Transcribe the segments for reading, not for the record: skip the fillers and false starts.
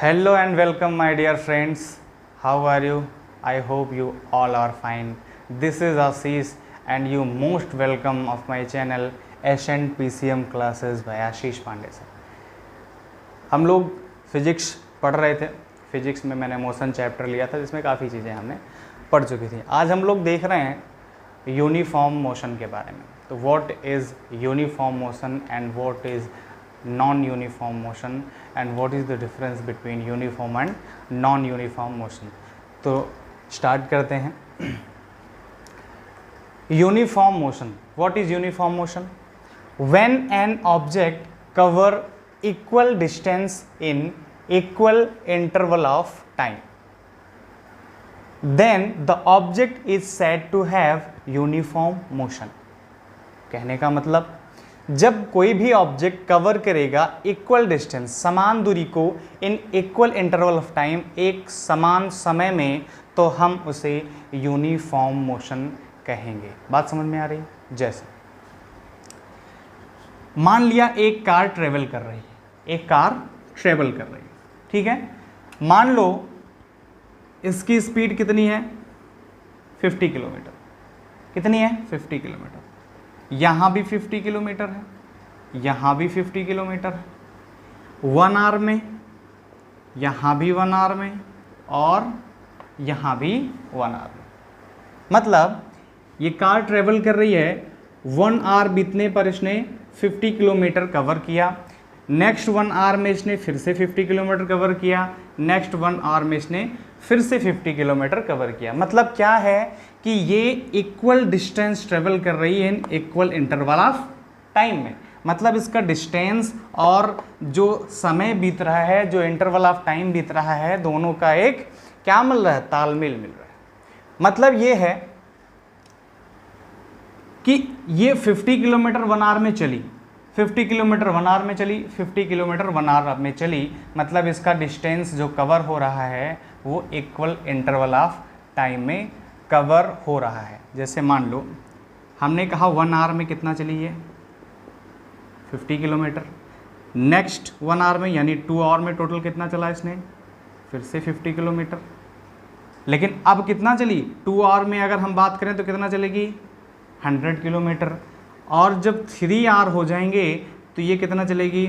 Hello and welcome, my dear friends. How are you? I hope you all are fine. This is Ashish and you most welcome of my channel Ascent PCM classes by Ashish Pandey sir. हम लोग physics पढ़ रहे थे। Physics में मैंने motion chapter लिया था जिसमें काफ़ी चीज़ें हमने पढ़ चुकी थी। आज हम लोग देख रहे हैं यूनिफॉर्म मोशन के बारे में। तो what is uniform motion and what is non uniform motion and what is the difference between uniform and non uniform motion. तो स्टार्ट करते हैं। Uniform motion, what is uniform motion? When an object cover equal distance in equal interval of time, then the object is said to have uniform motion। कहने का मतलब जब कोई भी object cover करेगा इक्वल डिस्टेंस, समान दूरी को इन इक्वल इंटरवल ऑफ टाइम, एक समान समय में, तो हम उसे यूनिफॉर्म मोशन कहेंगे। बात समझ में आ रही? जैसे मान लिया एक कार ट्रेवल कर रही है, एक कार ट्रेवल कर रही है, ठीक है। मान लो इसकी स्पीड कितनी है? 50 किलोमीटर। कितनी है? 50 किलोमीटर। यहाँ भी 50 किलोमीटर है, यहाँ भी 50 किलोमीटर है। 1 आवर में, यहाँ भी 1 आवर में और यहाँ भी 1 आवर में। मतलब ये कार ट्रेवल कर रही है, 1 आवर बीतने पर इसने 50 किलोमीटर कवर किया। नेक्स्ट 1 आवर में इसने फिर से 50 किलोमीटर कवर किया। नेक्स्ट 1 आवर में इसने फिर से 50 किलोमीटर कवर किया। मतलब क्या है कि ये इक्वल डिस्टेंस ट्रेवल कर रही है इन इक्वल इंटरवल ऑफ टाइम में। मतलब इसका डिस्टेंस और जो समय बीत रहा है, जो इंटरवल ऑफ टाइम बीत रहा है, दोनों का एक क्या मिल रहा है? तालमेल मिल रहा है। मतलब ये है कि ये 50 किलोमीटर 1 आवर में चली, 50 किलोमीटर 1 आवर में चली, 50 किलोमीटर 1 आवर में चली। मतलब इसका डिस्टेंस जो कवर हो रहा है वो इक्वल इंटरवल ऑफ टाइम में कवर हो रहा है। जैसे मान लो हमने कहा 1 आवर में कितना चली है? 50 किलोमीटर। नेक्स्ट 1 आवर में यानी 2 आवर में टोटल कितना चला इसने? फिर से 50 किलोमीटर। लेकिन अब कितना चली? 2 आवर में अगर हम बात करें तो कितना चलेगी? 100 किलोमीटर। और जब 3 आवर हो जाएंगे तो ये कितना चलेगी?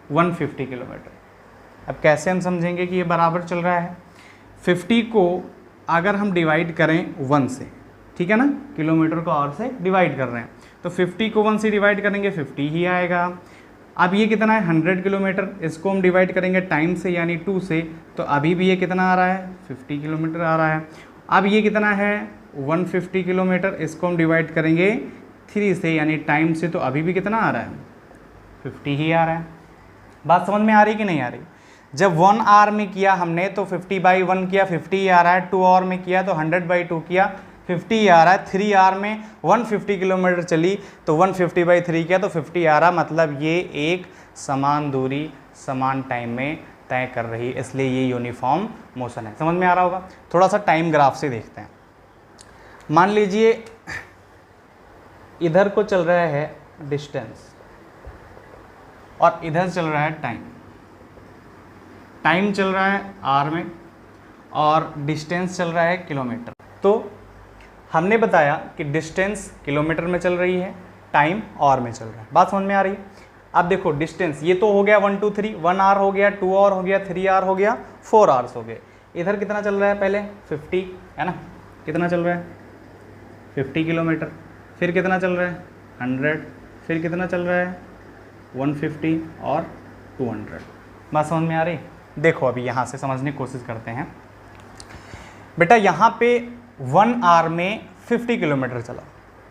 150 किलोमीटर। अब कैसे हम समझेंगे कि ये बराबर चल रहा है? 50 को अगर हम डिवाइड करें 1 से, ठीक है ना, किलोमीटर को आवर से डिवाइड कर रहे हैं, तो 50 को 1 से डिवाइड करेंगे 50 ही आएगा। अब ये कितना है? 100 किलोमीटर। इसको हम डिवाइड करेंगे टाइम से यानी 2 से, तो अभी भी ये कितना आ रहा है? 50 किलोमीटर आ रहा है। अब ये कितना है? 150 किलोमीटर। इसको हम डिवाइड करेंगे 3 से यानी टाइम से, तो अभी भी कितना आ रहा है? 50 ही आ रहा है। बात समझ में आ रही कि नहीं आ रही? जब 1 आवर में किया हमने तो 50/1 किया, 50 ही आ रहा है। 2 आवर में किया तो 100/2 किया, 50 ही आ रहा है। 3 आवर में 150 किलोमीटर चली तो 150/3 किया तो 50 आ रहा। मतलब ये एक समान दूरी समान टाइम में तय कर रही है, इसलिए ये यूनिफॉर्म मोशन है। समझ में आ रहा होगा? थोड़ा सा टाइम ग्राफ से देखते हैं। मान लीजिए इधर को चल रहा है डिस्टेंस और इधर चल रहा है टाइम। टाइम चल रहा है आवर में और डिस्टेंस चल रहा है किलोमीटर। तो हमने बताया कि डिस्टेंस किलोमीटर में चल रही है, टाइम आवर में चल रहा है। बात समझ में आ रही है? अब देखो डिस्टेंस ये तो हो गया 1 2 3, 1 आवर हो गया, 2 आवर हो गया, 3 आवर हो गया, 4 आवर्स हो गए। इधर कितना चल रहा है? पहले 50 है ना, कितना चल रहा है? 50 किलोमीटर। फिर कितना चल रहा है? 100। फिर कितना चल रहा है? 150 और 200। बात समझ में आ रही? देखो अभी यहाँ से समझने की कोशिश करते हैं। बेटा यहाँ पे 1 आवर में 50 किलोमीटर चला।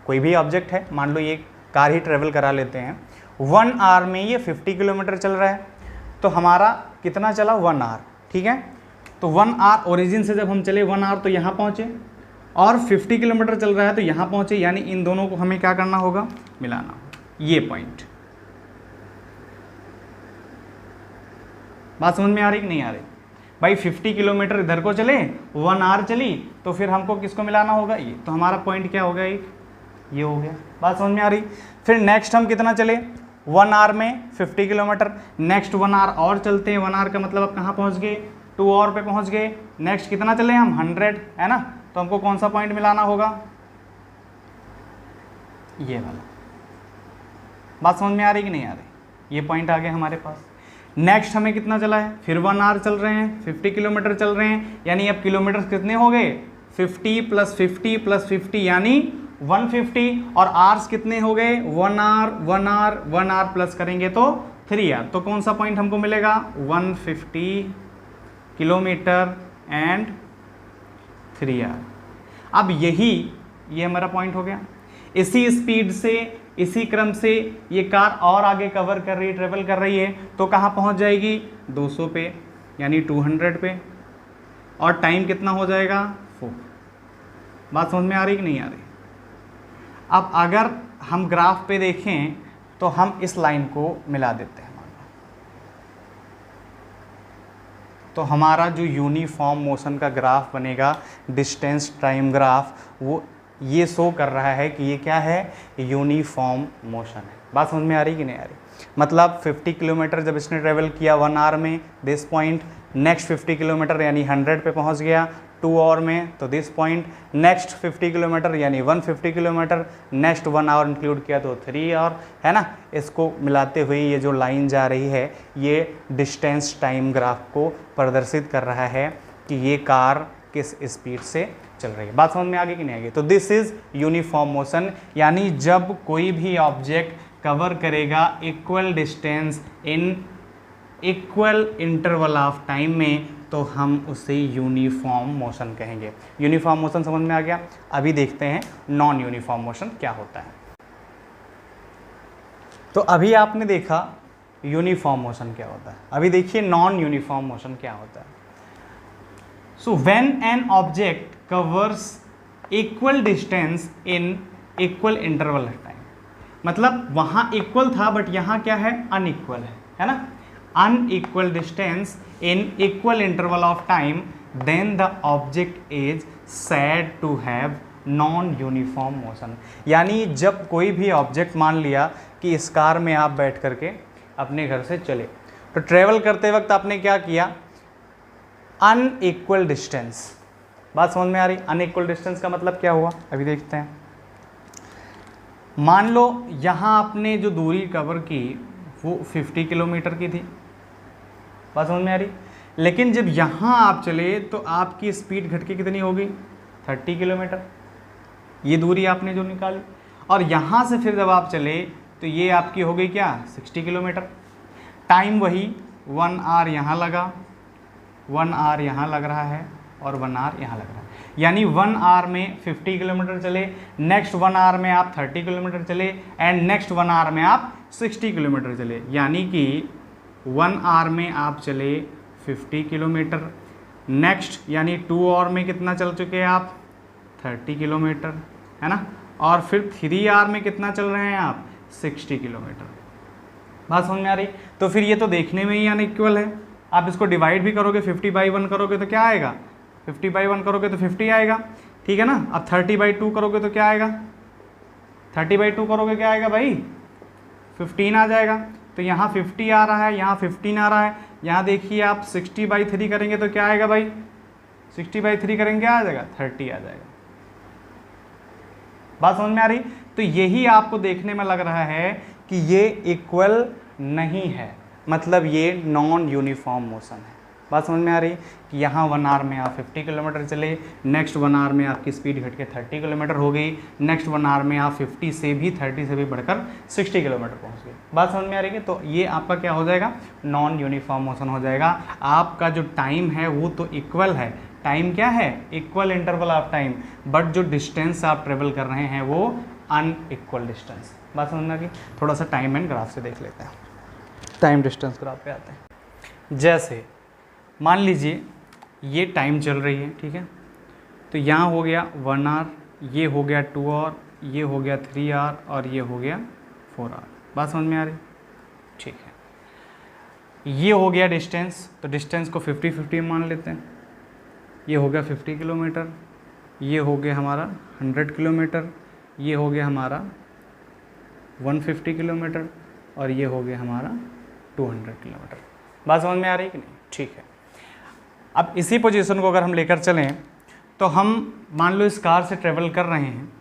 कोई भी ऑब्जेक्ट है, मान लो ये कार ही ट्रेवल करा लेते हैं, 1 आवर में ये 50 किलोमीटर चल रहा है। तो हमारा कितना चला? 1 आवर, ठीक है। तो 1 आवर ओरिजिन से जब हम चले 1 आवर तो यहाँ पहुँचे, और 50 किलोमीटर चल रहा है तो यहाँ पहुँचे, यानी इन दोनों को हमें क्या करना होगा? मिलाना। ये पॉइंट। बात समझ में आ रही कि नहीं आ रही? भाई 50 किलोमीटर इधर को चले, 1 आवर चली, तो फिर हमको किसको मिलाना होगा? ये। तो हमारा पॉइंट क्या होगा? एक ये हो गया। बात समझ में आ रही? फिर नेक्स्ट हम कितना चले? 1 आवर में 50 किलोमीटर। नेक्स्ट 1 आवर और चलते हैं, 1 आवर का मतलब अब कहाँ पहुँच गए, 2 आवर पे पहुँच गए। नेक्स्ट कितना चले हम, 100, है ना। तो हमको कौन सा पॉइंट मिलाना होगा, ये वाला। बात समझ में आ रही कि नहीं आ रही, ये पॉइंट आ गया हमारे पास। नेक्स्ट हमें कितना चला है, फिर 1 आवर चल रहे हैं, 50 किलोमीटर चल रहे हैं, यानी अब किलोमीटर कितने हो गए, 50 + 50 + 50 यानी 150। और आवर्स कितने हो गए, 1 आवर 1 आवर 1 आवर प्लस करेंगे तो 3 आवर। तो कौन सा पॉइंट हमको मिलेगा, 150 किलोमीटर एंड 3 आवर। अब ये हमारा पॉइंट हो गया। इसी स्पीड से, इसी क्रम से ये कार और आगे कवर कर रही है, ट्रेवल कर रही है, तो कहाँ पहुँच जाएगी, 200 पे यानी 200 पे। और टाइम कितना हो जाएगा, 4। बात समझ में आ रही कि नहीं आ रही। अब अगर हम ग्राफ पे देखें तो हम इस लाइन को मिला देते हैं। तो हमारा जो यूनिफॉर्म मोशन का ग्राफ बनेगा, डिस्टेंस टाइम ग्राफ, वो ये शो कर रहा है कि ये क्या है, यूनिफॉर्म मोशन है। बात समझ में आ रही कि नहीं आ रही। मतलब 50 किलोमीटर जब इसने ट्रेवल किया 1 आवर में, दिस पॉइंट। नेक्स्ट 50 किलोमीटर यानी 100 पे पहुंच गया 2 आवर में, तो दिस पॉइंट। नेक्स्ट 50 किलोमीटर यानी 150 किलोमीटर, नेक्स्ट 1 आवर इंक्लूड किया तो 3 आवर, है ना। इसको मिलाते हुए ये जो लाइन जा रही है, ये डिस्टेंस टाइम ग्राफ को प्रदर्शित कर रहा है कि ये कार किस स्पीड से चल रही है। बात समझ में आ गई कि नहीं आ गई। तो दिस इज यूनिफॉर्म मोशन, यानी जब कोई भी ऑब्जेक्ट कवर करेगा equal distance in equal interval of time में, तो हम उसे यूनिफॉर्म मोशन कहेंगे। यूनिफॉर्म मोशन समझ में आ गया। अभी देखते हैं नॉन यूनिफॉर्म मोशन क्या होता है। तो अभी आपने देखा यूनिफॉर्म मोशन क्या होता है, अभी देखिए नॉन यूनिफॉर्म मोशन क्या होता है। So when an object covers equal distance in equal interval of time, मतलब वहाँ इक्वल था बट यहाँ क्या है, अनइक्वल है ना। Unequal distance in equal interval of time, then the object is said to have non uniform motion. यानी जब कोई भी ऑब्जेक्ट, मान लिया कि इस कार में आप बैठ करके अपने घर से चले, तो ट्रेवल करते वक्त आपने क्या किया, अनइक्वल डिस्टेंस। बात समझ में आ रही। अनइक्वल डिस्टेंस का मतलब क्या हुआ, अभी देखते हैं। मान लो यहाँ आपने जो दूरी कवर की वो 50 किलोमीटर की थी, बात समझ में आ रही। लेकिन जब यहाँ आप चले तो आपकी स्पीड घट के कितनी होगी, 30 किलोमीटर, ये दूरी आपने जो निकाली। और यहाँ से फिर जब आप चले तो ये आपकी हो गई क्या, 60 किलोमीटर। टाइम वही 1 आवर यहाँ लगा, 1 आवर यहाँ लग रहा है और 1 आवर यहाँ लग रहा है। यानी 1 आवर में 50 किलोमीटर चले, नेक्स्ट 1 आवर में आप 30 किलोमीटर चले, एंड नेक्स्ट 1 आवर में आप 60 किलोमीटर चले। यानी कि 1 आवर में आप चले 50 किलोमीटर, नेक्स्ट यानी 2 आवर में कितना चल चुके हैं आप, 30 किलोमीटर, है ना। और फिर 3 आवर में कितना चल रहे हैं आप, 60 किलोमीटर। बात समझ में आ रही। तो फिर ये तो देखने में ही अनइक्वल है। आप इसको डिवाइड भी करोगे, 50/1 करोगे तो क्या आएगा, 50/1 करोगे तो 50 आएगा, ठीक है ना। अब 30/2 करोगे तो क्या आएगा, 30/2 करोगे क्या आएगा भाई, 15 आ जाएगा। तो यहाँ 50 आ रहा है, यहाँ 15 आ रहा है। यहाँ देखिए आप 60/3 करेंगे तो क्या आएगा भाई, 60/3 करेंगे क्या आ जाएगा, 30 आ जाएगा। बात समझ में आ रही। तो यही आपको देखने में लग रहा है कि ये इक्वल नहीं है, मतलब ये नॉन यूनिफॉर्म मोशन है। बात समझ में आ रही कि यहाँ 1 आवर में आप 50 किलोमीटर चले, नेक्स्ट 1 आवर में आपकी स्पीड घट के 30 किलोमीटर हो गई, नेक्स्ट 1 आवर में आप 50 से भी 30 से भी बढ़कर 60 किलोमीटर पहुँच गए। बात समझ में आ रही है। तो ये आपका क्या हो जाएगा, नॉन यूनिफॉर्म मोशन हो जाएगा। आपका जो टाइम है वो तो इक्वल है, टाइम क्या है, equal interval of time, but जो डिस्टेंस आप ट्रेवल कर रहे हैं वो अनइक्वल डिस्टेंस। बात समझ में आ गई। थोड़ा सा टाइम एंड ग्राफ से देख लेते हैं, टाइम डिस्टेंस ग्राफ पे आते हैं। जैसे मान लीजिए ये टाइम चल रही है, ठीक है। तो यहाँ हो गया 1 आवर, ये हो गया 2 आवर, ये हो गया 3 आवर और ये हो गया 4 आवर। बात समझ में आ रही, ठीक है। ये हो गया डिस्टेंस, तो डिस्टेंस को 50-50 मान लेते हैं। ये हो गया 50 किलोमीटर, ये हो गया हमारा 100 किलोमीटर, ये हो गया हमारा 150 किलोमीटर, और ये हो गया हमारा 200 किलोमीटर। बात समझ में आ रही है कि नहीं? ठीक है। अब इसी पोजीशन को अगर हम लेकर चलें तो हम मान लो इस कार से ट्रेवल कर रहे हैं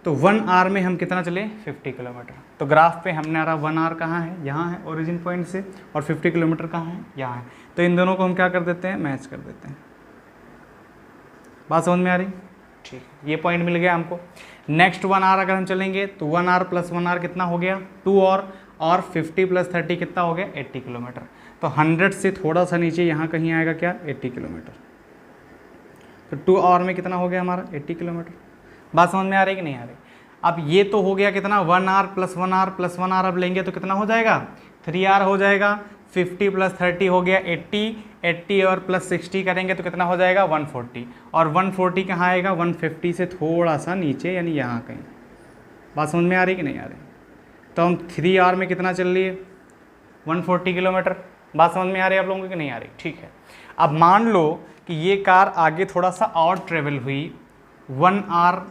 तो 1 आवर में हम कितना चले 50 किलोमीटर। तो ग्राफ पे हमने आ रहा 1 आवर कहाँ है, यहाँ है ओरिजिन पॉइंट से, और 50 किलोमीटर कहाँ है, यहाँ है। तो इन दोनों को हम क्या कर देते हैं, मैच कर देते हैं। बात समझ में आ रही? ठीक है, ये पॉइंट मिल गया हमको। नेक्स्ट 1 आवर अगर हम चलेंगे तो 1 आवर प्लस 1 आवर कितना हो गया 2 और 50 प्लस 30 कितना हो गया 80 किलोमीटर। तो 100 से थोड़ा सा नीचे यहाँ कहीं आएगा क्या 80 किलोमीटर। तो 2 आवर में कितना हो गया हमारा 80 किलोमीटर। बात समझ में आ रही कि नहीं आ रही? अब ये तो हो गया कितना 1 hour plus 1 hour plus 1 hour अब लेंगे तो कितना हो जाएगा 3 आवर हो जाएगा। 50 प्लस 30 हो गया 80 और प्लस 60 करेंगे तो कितना हो जाएगा 140, और 140 कहाँ आएगा 150 से थोड़ा सा नीचे, यानी यहाँ कहीं। बात समझ में आ रही कि नहीं आ रही? तो हम 3 आवर में कितना चल रही है 140 किलोमीटर। बात समझ में आ रही है आप लोगों की नहीं आ रही? ठीक है। अब मान लो कि ये कार आगे थोड़ा सा और ट्रेवल हुई, 1 आवर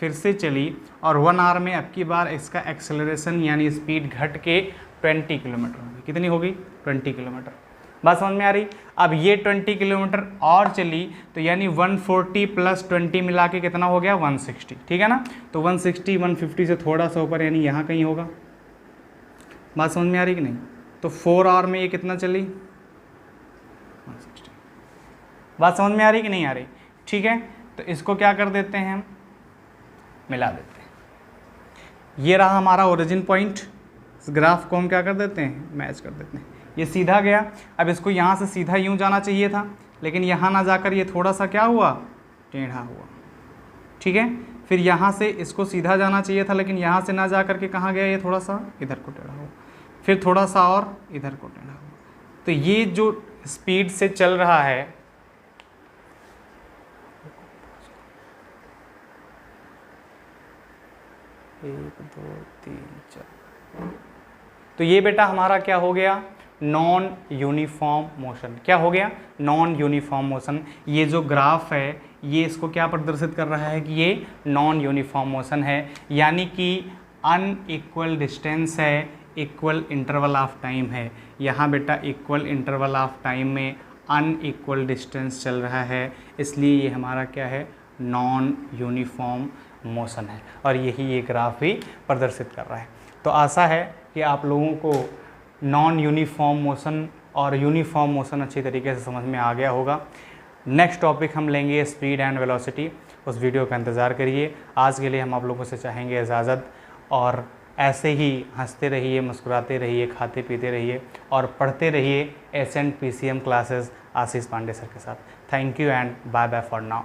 फिर से चली, और 1 आवर में अब की बार इसका एक्सेलरेशन यानी स्पीड घट के 20 किलोमीटर होगी। कितनी होगी 20 किलोमीटर। बात समझ में आ रही? अब ये 20 किलोमीटर और चली तो यानी 140 प्लस 20 मिला के कितना हो गया 160, ठीक है ना। तो 160 150 से थोड़ा सा ऊपर यानी यहाँ कहीं होगा। बात समझ में आ रही कि नहीं? तो 4 आवर में ये कितना चली 160। बात समझ में आ रही कि नहीं आ रही? ठीक है। तो इसको क्या कर देते हैं हम मिला देते हैं। ये रहा हमारा ओरिजिन पॉइंट। इस ग्राफ को हम क्या कर देते हैं मैच कर देते हैं। ये सीधा गया। अब इसको यहाँ से सीधा यूँ जाना चाहिए था, लेकिन यहाँ ना जाकर ये थोड़ा सा क्या हुआ टेढ़ा हुआ, ठीक है। फिर यहाँ से इसको सीधा जाना चाहिए था, लेकिन यहाँ से ना जा कर के कहाँ गया, ये थोड़ा सा इधर को टेढ़ा हुआ, फिर थोड़ा सा और इधर को टेढ़ा हुआ। तो ये जो स्पीड से चल रहा है, एक दो तीन चार, तो ये बेटा हमारा क्या हो गया नॉन यूनिफॉर्म मोशन। क्या हो गया नॉन यूनिफॉर्म मोशन। ये जो ग्राफ है ये इसको क्या प्रदर्शित कर रहा है कि ये नॉन यूनिफॉर्म मोशन है, यानी कि अनइक्वल डिस्टेंस है, इक्वल इंटरवल ऑफ टाइम है। यहाँ बेटा इक्वल इंटरवल ऑफ टाइम में अनइक्वल डिस्टेंस चल रहा है, इसलिए ये हमारा क्या है नॉन यूनिफॉर्म मोशन है, और यही ये ग्राफ भी प्रदर्शित कर रहा है। तो आशा है कि आप लोगों को नॉन यूनिफॉर्म मोशन और यूनिफॉर्म मोशन अच्छी तरीके से समझ में आ गया होगा। नेक्स्ट टॉपिक हम लेंगे स्पीड एंड वेलोसिटी। उस वीडियो का इंतज़ार करिए। आज के लिए हम आप लोगों से चाहेंगे इजाज़त, और ऐसे ही हंसते रहिए, मुस्कुराते रहिए, खाते पीते रहिए और पढ़ते रहिए Ascent PCM classes Ashish Pandey sir के साथ। Thank you and bye bye for now.